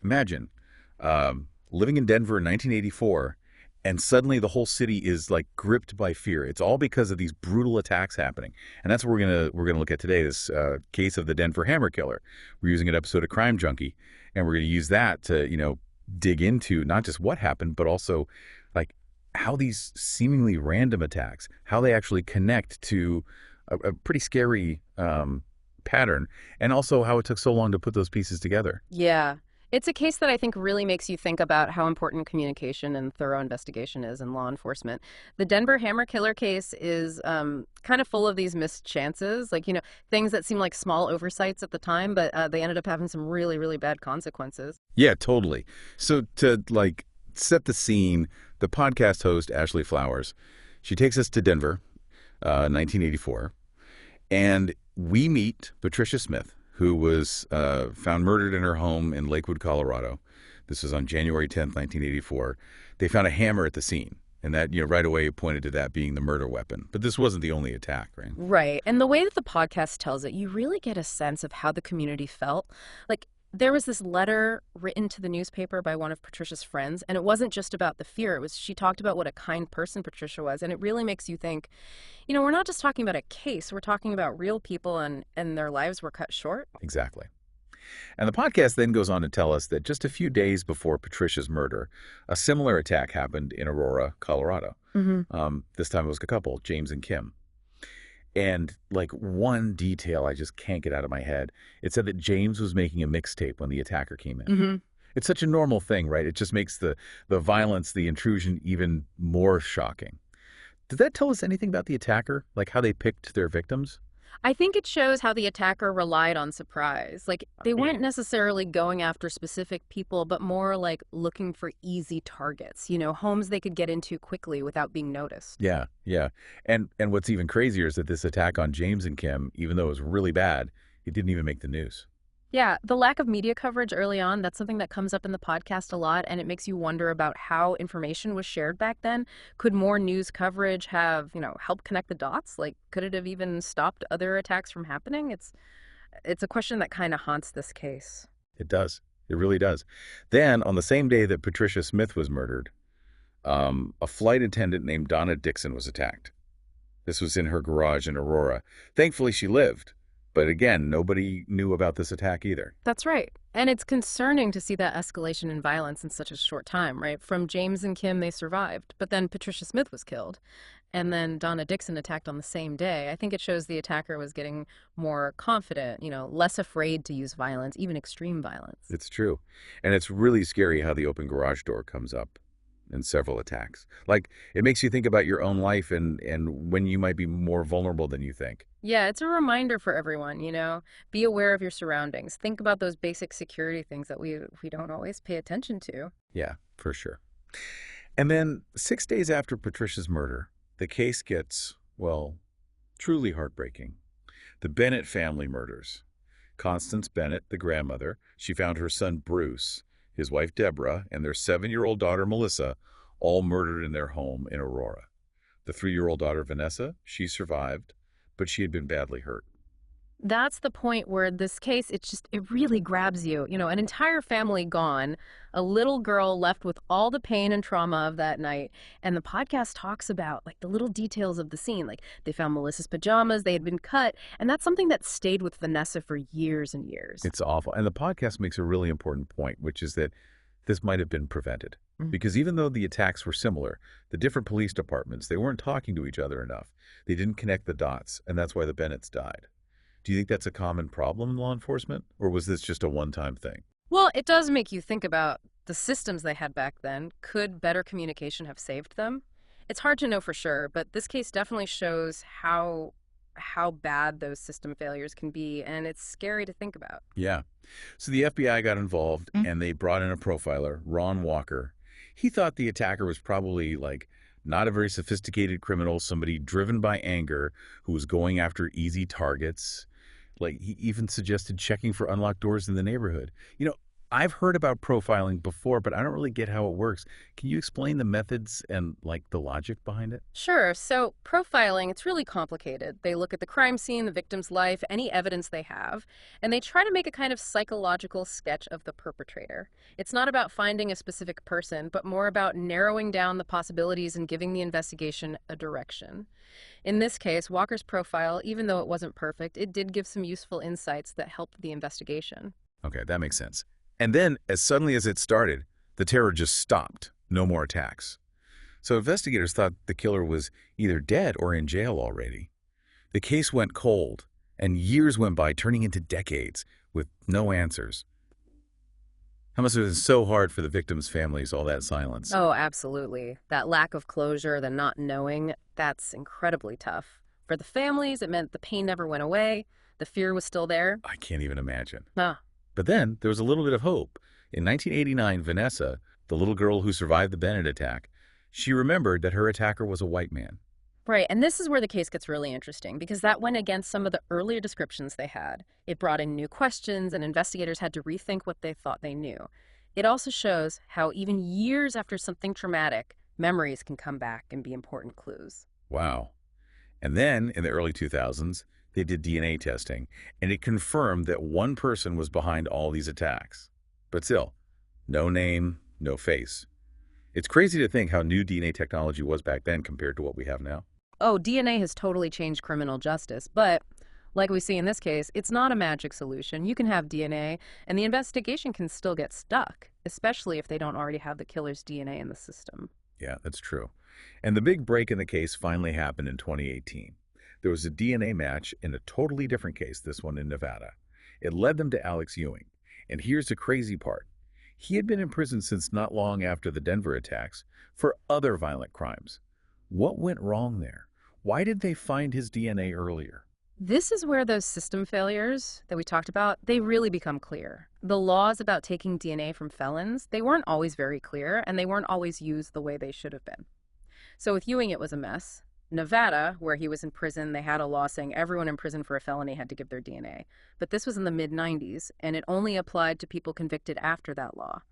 Imagine living in Denver in 1984, and suddenly the whole city is like gripped by fear. It's all because of these brutal attacks happening, and that's what we're gonna look at today. This case of the Denver Hammer Killer. We're using an episode of Crime Junkie, and we're gonna use that to dig into not just what happened, but also like how these seemingly random attacks, how they actually connect to a pretty scary pattern, and also how it took so long to put those pieces together. Yeah. It's a case that I think really makes you think about how important communication and thorough investigation is in law enforcement. The Denver Hammer Killer case is kind of full of these missed chances, like, things that seem like small oversights at the time, but they ended up having some really, really bad consequences. Yeah, totally. So to set the scene, the podcast host, Ashley Flowers, she takes us to Denver, 1984, and we meet Patricia Smith, who was found murdered in her home in Lakewood, Colorado. This was on January 10th, 1984. They found a hammer at the scene, and that, right away pointed to that being the murder weapon. But this wasn't the only attack, right? Right. And the way that the podcast tells it, you really get a sense of how the community felt. Like, there was this letter written to the newspaper by one of Patricia's friends, and it wasn't just about the fear. She talked about what a kind person Patricia was, and it really makes you think, we're not just talking about a case, we're talking about real people and their lives were cut short. Exactly. And the podcast then goes on to tell us that just a few days before Patricia's murder, a similar attack happened in Aurora, Colorado. This time it was a couple, James and Kim. And one detail I just can't get out of my head. It said that James was making a mixtape when the attacker came in. It's such a normal thing, right? It just makes the violence, the intrusion even more shocking. Did that tell us anything about the attacker? Like how they picked their victims? I think it shows how the attacker relied on surprise. Like, they weren't necessarily going after specific people, but more like looking for easy targets, homes they could get into quickly without being noticed. Yeah, yeah. And what's even crazier is that this attack on James and Kim, even though it was really bad, it didn't even make the news. Yeah, the lack of media coverage early on, that's something that comes up in the podcast a lot, and it makes you wonder about how information was shared back then. Could more news coverage have, helped connect the dots? Like, could it have even stopped other attacks from happening? It's a question that kind of haunts this case. It does. It really does. Then, on the same day that Patricia Smith was murdered, a flight attendant named Donna Dixon was attacked. This was in her garage in Aurora. Thankfully, she lived. But again, nobody knew about this attack either. That's right. And it's concerning to see that escalation in violence in such a short time, right? From James and Kim, they survived. But then Patricia Smith was killed. And then Donna Dixon attacked on the same day. I think it shows the attacker was getting more confident, less afraid to use violence, even extreme violence. It's true. And it's really scary how the open garage door comes up in several attacks. Like, it makes you think about your own life and when you might be more vulnerable than you think. Yeah, it's a reminder for everyone, Be aware of your surroundings. Think about those basic security things that we don't always pay attention to. Yeah, for sure. And then 6 days after Patricia's murder, the case gets, truly heartbreaking. The Bennett family murders. Constance Bennett, the grandmother, she found her son Bruce, his wife Deborah, and their 7-year-old daughter Melissa, all murdered in their home in Aurora. The 3-year-old daughter Vanessa, she survived, but she had been badly hurt. That's the point where this case, it really grabs you. An entire family gone, a little girl left with all the pain and trauma of that night. And the podcast talks about the little details of the scene. Like, they found Melissa's pajamas, they had been cut. And that's something that stayed with Vanessa for years and years. It's awful. And the podcast makes a really important point, which is that this might have been prevented. Because even though the attacks were similar, the different police departments, they weren't talking to each other enough. They didn't connect the dots, and that's why the Bennetts died. Do you think that's a common problem in law enforcement, or was this just a one-time thing? Well, it does make you think about the systems they had back then. Could better communication have saved them? It's hard to know for sure, but this case definitely shows how bad those system failures can be, and it's scary to think about. Yeah. So the FBI got involved, and they brought in a profiler, Ron Walker. He thought the attacker was probably not a very sophisticated criminal, somebody driven by anger who was going after easy targets. He even suggested checking for unlocked doors in the neighborhood. I've heard about profiling before, but I don't really get how it works. Can you explain the methods and, like, the logic behind it? Sure. So, profiling, it's really complicated. They look at the crime scene, the victim's life, any evidence they have, and they try to make a kind of psychological sketch of the perpetrator. It's not about finding a specific person, but more about narrowing down the possibilities and giving the investigation a direction. In this case, Walker's profile, even though it wasn't perfect, it did give some useful insights that helped the investigation. Okay, that makes sense. And then, as suddenly as it started, the terror just stopped. No more attacks. So investigators thought the killer was either dead or in jail already. The case went cold, and years went by, turning into decades, with no answers. How must have been so hard for the victims' families, all that silence. Oh, absolutely. That lack of closure, the not knowing, that's incredibly tough. For the families, it meant the pain never went away, the fear was still there. I can't even imagine. Ah, But then there was a little bit of hope. In 1989, Vanessa, the little girl who survived the Bennett attack, she remembered that her attacker was a white man. right. And this is where the case gets really interesting because that went against some of the earlier descriptions they had. It brought in new questions, and investigators had to rethink what they thought they knew. It also shows how even years after something traumatic, memories can come back and be important clues. Wow. And then, in the early 2000s, they did DNA testing, and it confirmed that one person was behind all these attacks. But still, no name, no face. It's crazy to think how new DNA technology was back then compared to what we have now. Oh, DNA has totally changed criminal justice, but like we see in this case, it's not a magic solution. You can have DNA, and the investigation can still get stuck, especially if they don't already have the killer's DNA in the system. Yeah, that's true. And the big break in the case finally happened in 2018. There was a DNA match in a totally different case, this one in Nevada. It led them to Alex Ewing. And here's the crazy part. He had been in prison since not long after the Denver attacks for other violent crimes. What went wrong there? Why did they find his DNA earlier? This is where those system failures that we talked about, they really become clear. The laws about taking DNA from felons, they weren't always very clear, and they weren't always used the way they should have been. So with Ewing, it was a mess. Nevada, where he was in prison, they had a law saying everyone in prison for a felony had to give their DNA. But this was in the mid-90s, and it only applied to people convicted after that law.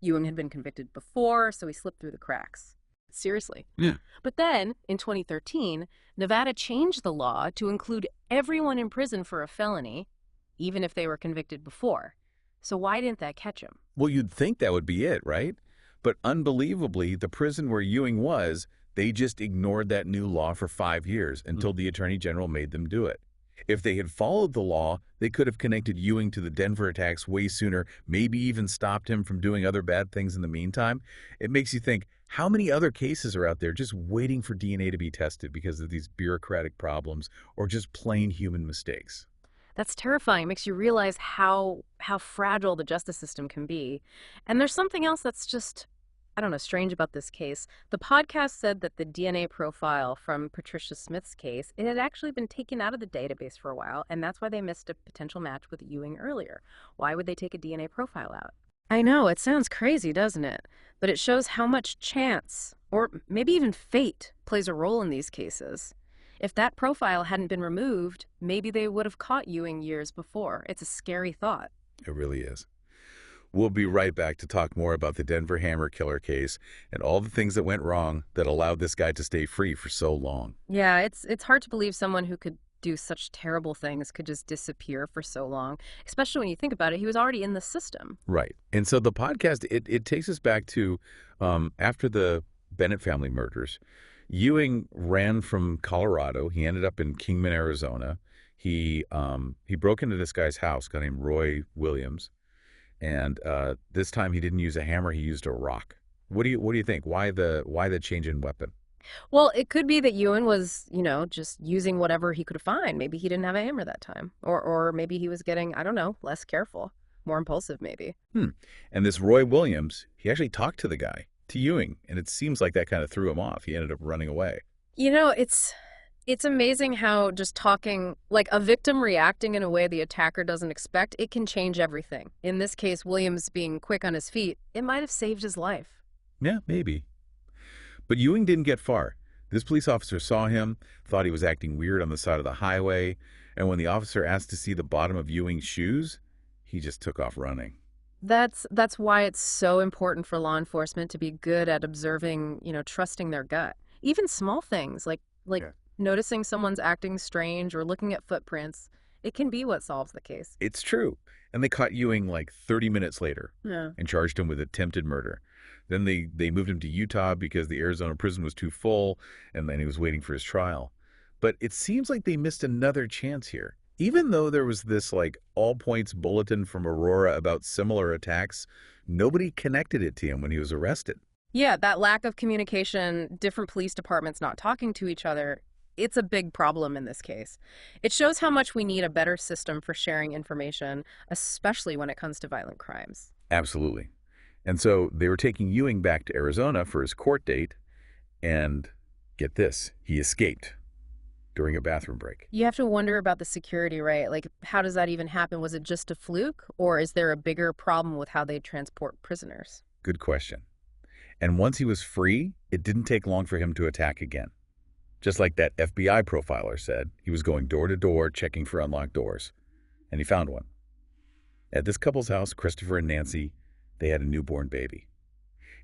Ewing had been convicted before, so he slipped through the cracks. Seriously. Yeah. But then, in 2013, Nevada changed the law to include everyone in prison for a felony, even if they were convicted before. So why didn't that catch him? Well, you'd think that would be it, right? But unbelievably, the prison where Ewing was, they just ignored that new law for 5 years until the Attorney General made them do it. If they had followed the law, they could have connected Ewing to the Denver attacks way sooner, maybe even stopped him from doing other bad things in the meantime. It makes you think, how many other cases are out there just waiting for DNA to be tested because of these bureaucratic problems or just plain human mistakes? That's terrifying. It makes you realize how fragile the justice system can be. And there's something else that's just, I don't know, strange about this case. The podcast said that the DNA profile from Patricia Smith's case, it had actually been taken out of the database for a while, and that's why they missed a potential match with Ewing earlier. Why would they take a DNA profile out? I know, it sounds crazy, doesn't it? But it shows how much chance, or maybe even fate, plays a role in these cases. If that profile hadn't been removed, maybe they would have caught Ewing years before. It's a scary thought. It really is. We'll be right back to talk more about the Denver Hammer killer case and all the things that went wrong that allowed this guy to stay free for so long. Yeah, it's hard to believe someone who could do such terrible things could just disappear for so long, especially when you think about it, he was already in the system. Right. And so the podcast, it takes us back to after the Bennett family murders. Ewing ran from Colorado. He ended up in Kingman, Arizona. He broke into this guy's house, a guy named Roy Williams. And this time he didn't use a hammer, he used a rock. What do you think? Why the change in weapon? Well, it could be that Ewan was, just using whatever he could find. Maybe he didn't have a hammer that time. Or maybe he was getting, I don't know, less careful, more impulsive maybe. And this Roy Williams, he actually talked to the guy, to Ewing, and it seems like that kind of threw him off. He ended up running away. It's amazing how just talking, like a victim reacting in a way the attacker doesn't expect, it can change everything. In this case, Williams being quick on his feet, it might have saved his life. Yeah, maybe. But Ewing didn't get far. This police officer saw him, thought he was acting weird on the side of the highway, and when the officer asked to see the bottom of Ewing's shoes, he just took off running. That's why it's so important for law enforcement to be good at observing, trusting their gut. Even small things like Yeah. noticing someone's acting strange or looking at footprints, it can be what solves the case. It's true. And they caught Ewing like 30 minutes later Yeah. and charged him with attempted murder. Then they moved him to Utah because the Arizona prison was too full, and then he was waiting for his trial. But it seems like they missed another chance here. Even though there was this like all points bulletin from Aurora about similar attacks, nobody connected it to him when he was arrested. Yeah, that lack of communication, different police departments not talking to each other, it's a big problem in this case. It shows how much we need a better system for sharing information, especially when it comes to violent crimes. Absolutely. And so they were taking Ewing back to Arizona for his court date, and get this, he escaped during a bathroom break. You have to wonder about the security, right? Like, how does that even happen? Was it just a fluke, or is there a bigger problem with how they transport prisoners? Good question. And once he was free, it didn't take long for him to attack again. Just like that FBI profiler said, he was going door to door checking for unlocked doors. And he found one. At this couple's house, Christopher and Nancy, they had a newborn baby.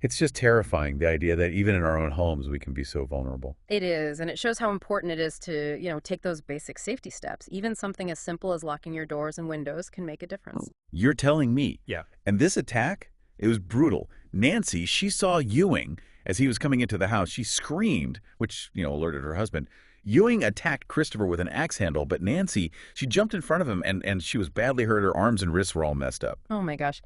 It's just terrifying, the idea that even in our own homes, we can be so vulnerable. It is, and it shows how important it is to, take those basic safety steps. Even something as simple as locking your doors and windows can make a difference. You're telling me? Yeah. And this attack, it was brutal. Nancy, she saw Ewing as he was coming into the house. She screamed, which, alerted her husband. Ewing attacked Christopher with an axe handle, but Nancy, she jumped in front of him, and she was badly hurt. Her arms and wrists were all messed up. Oh my gosh.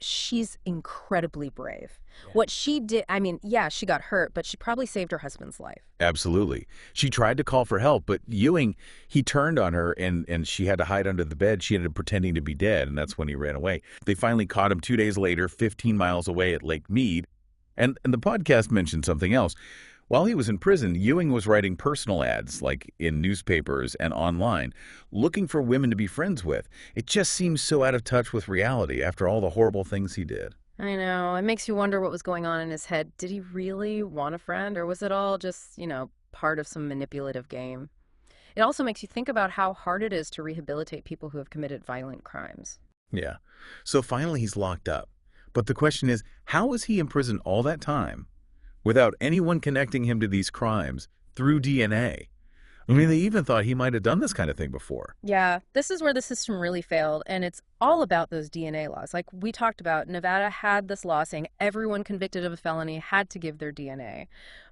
She's incredibly brave. Yeah. What she did, I mean, yeah, she got hurt, but she probably saved her husband's life. Absolutely. She tried to call for help, but Ewing, he turned on her, and she had to hide under the bed. She ended up pretending to be dead, and that's when he ran away. They finally caught him 2 days later, 15 miles away at Lake Mead. And the podcast mentioned something else. While he was in prison, Ewing was writing personal ads, like in newspapers and online, looking for women to be friends with. It just seems so out of touch with reality after all the horrible things he did. I know. It makes you wonder what was going on in his head. Did he really want a friend, or was it all just, part of some manipulative game? It also makes you think about how hard it is to rehabilitate people who have committed violent crimes. Yeah. So finally he's locked up. But the question is, how was he in prison all that time without anyone connecting him to these crimes through DNA? I mean, they even thought he might have done this kind of thing before. Yeah, this is where the system really failed, and it's all about those DNA laws. Like we talked about, Nevada had this law saying everyone convicted of a felony had to give their DNA.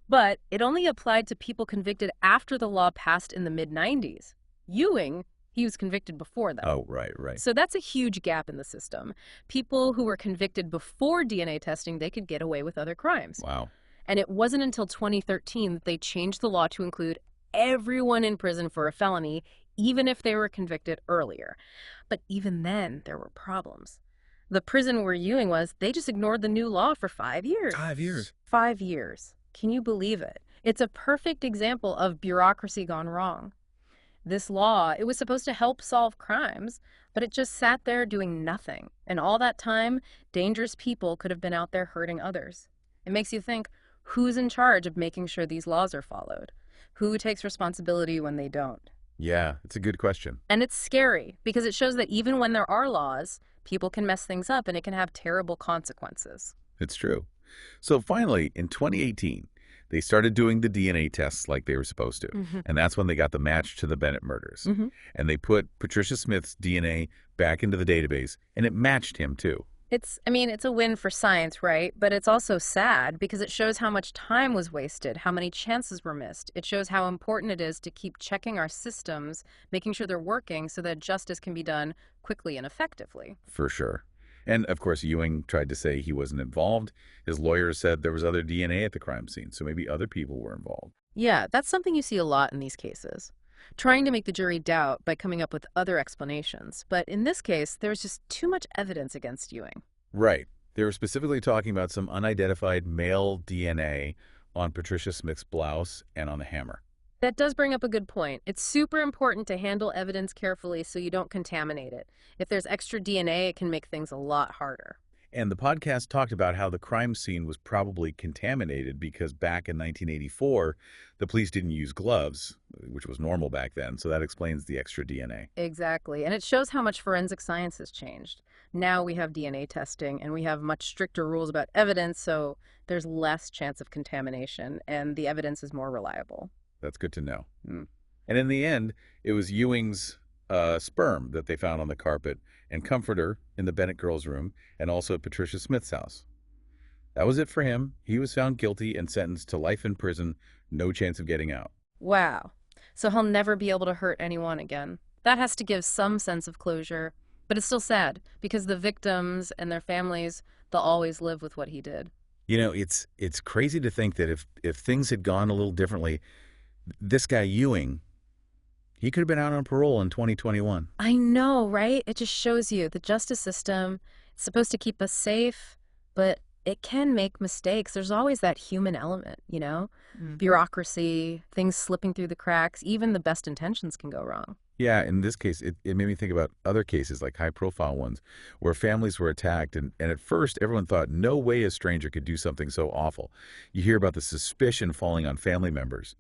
But it only applied to people convicted after the law passed in the mid-90s. Ewing, he was convicted before that. Oh, right, right. So that's a huge gap in the system. People who were convicted before DNA testing, they could get away with other crimes. Wow. And it wasn't until 2013 that they changed the law to include everyone in prison for a felony, even if they were convicted earlier. But even then, there were problems. The prison where Ewing was, they just ignored the new law for 5 years. 5 years. 5 years. Can you believe it? It's a perfect example of bureaucracy gone wrong. This law, it was supposed to help solve crimes, but it just sat there doing nothing. And all that time, dangerous people could have been out there hurting others. It makes you think, who's in charge of making sure these laws are followed? Who takes responsibility when they don't? Yeah, it's a good question. And it's scary because it shows that even when there are laws, people can mess things up and it can have terrible consequences. It's true. So finally, in 2018, they started doing the DNA tests like they were supposed to. Mhm. And that's when they got the match to the Bennett murders. Mhm. And they put Patricia Smith's DNA back into the database, and it matched him too. It's a win for science, right? But it's also sad because it shows how much time was wasted, how many chances were missed. It shows how important it is to keep checking our systems, making sure they're working so that justice can be done quickly and effectively. For sure. And of course, Ewing tried to say he wasn't involved. His lawyer said there was other DNA at the crime scene, so maybe other people were involved. Yeah, that's something you see a lot in these cases. Trying to make the jury doubt by coming up with other explanations. But in this case, there was just too much evidence against Ewing. Right. They were specifically talking about some unidentified male DNA on Patricia Smith's blouse and on the hammer. That does bring up a good point. It's super important to handle evidence carefully so you don't contaminate it. If there's extra DNA, it can make things a lot harder. And the podcast talked about how the crime scene was probably contaminated because back in 1984, the police didn't use gloves, which was normal back then, so that explains the extra DNA. Exactly. And it shows how much forensic science has changed. Now we have DNA testing and we have much stricter rules about evidence, so there's less chance of contamination and the evidence is more reliable. That's good to know. And in the end, it was Ewing's sperm that they found on the carpet and comforter in the Bennett girls' room and also at Patricia Smith's house. That was it for him. He was found guilty and sentenced to life in prison, no chance of getting out. Wow. So he'll never be able to hurt anyone again. That has to give some sense of closure. But it's still sad because the victims and their families, they'll always live with what he did. It's crazy to think that if things had gone a little differently, this guy Ewing, he could have been out on parole in 2021. I know, right? It just shows you the justice system, it's supposed to keep us safe, but it can make mistakes. There's always that human element, you know? Bureaucracy, things slipping through the cracks, even the best intentions can go wrong. Yeah, in this case, it made me think about other cases, like high-profile ones, where families were attacked, and at first everyone thought no way a stranger could do something so awful. You hear about the suspicion falling on family members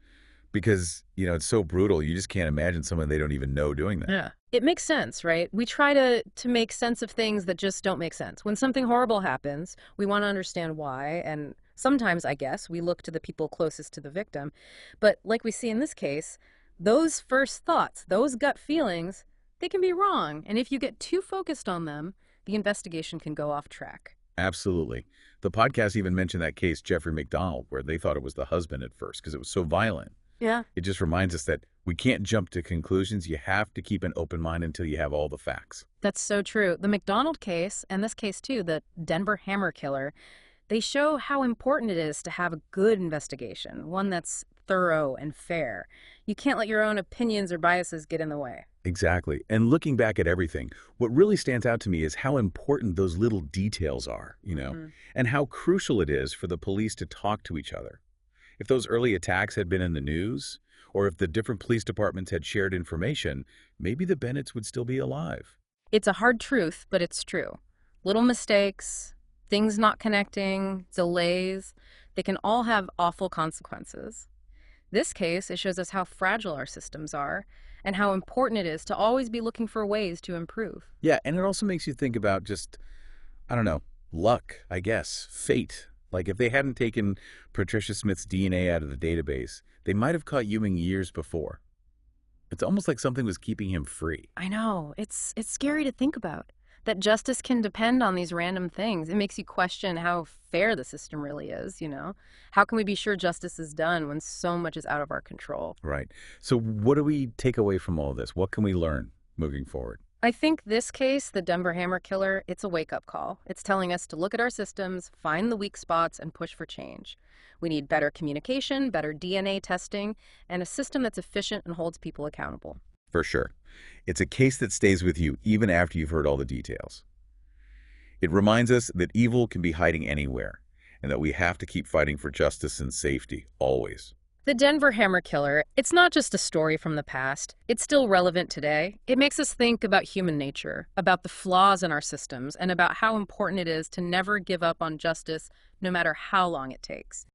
because, it's so brutal, you just can't imagine someone they don't even know doing that. Yeah. It makes sense, right? We try to make sense of things that just don't make sense. When something horrible happens, we want to understand why, and sometimes, I guess, we look to the people closest to the victim. But like we see in this case, those first thoughts, those gut feelings, they can be wrong. And if you get too focused on them, the investigation can go off track. Absolutely. The podcast even mentioned that case, Jeffrey McDonald, where they thought it was the husband at first because it was so violent. Yeah. It just reminds us that we can't jump to conclusions. You have to keep an open mind until you have all the facts. That's so true. The McDonald case, and this case too, the Denver hammer killer, they show how important it is to have a good investigation, one that's thorough and fair. You can't let your own opinions or biases get in the way. Exactly. And looking back at everything, what really stands out to me is how important those little details are, and how crucial it is for the police to talk to each other. If those early attacks had been in the news, or if the different police departments had shared information, maybe the Bennetts would still be alive. It's a hard truth, but it's true. Little mistakes, things not connecting, delays, they can all have awful consequences. This case, it shows us how fragile our systems are and how important it is to always be looking for ways to improve. Yeah, and it also makes you think about just, I don't know, luck, I guess, fate. Like if they hadn't taken Patricia Smith's DNA out of the database, they might have caught Ewing years before. It's almost like something was keeping him free. I know. It's scary to think about. That justice can depend on these random things. It makes you question how fair the system really is, How can we be sure justice is done when so much is out of our control? Right. So what do we take away from all this? What can we learn moving forward? I think this case, the Denver hammer killer, it's a wake-up call. It's telling us to look at our systems, find the weak spots, and push for change. We need better communication, better DNA testing, and a system that's efficient and holds people accountable. For sure. It's a case that stays with you even after you've heard all the details. It reminds us that evil can be hiding anywhere, and that we have to keep fighting for justice and safety, always. The Denver hammer killer, it's not just a story from the past. It's still relevant today. It makes us think about human nature, about the flaws in our systems, and about how important it is to never give up on justice, no matter how long it takes.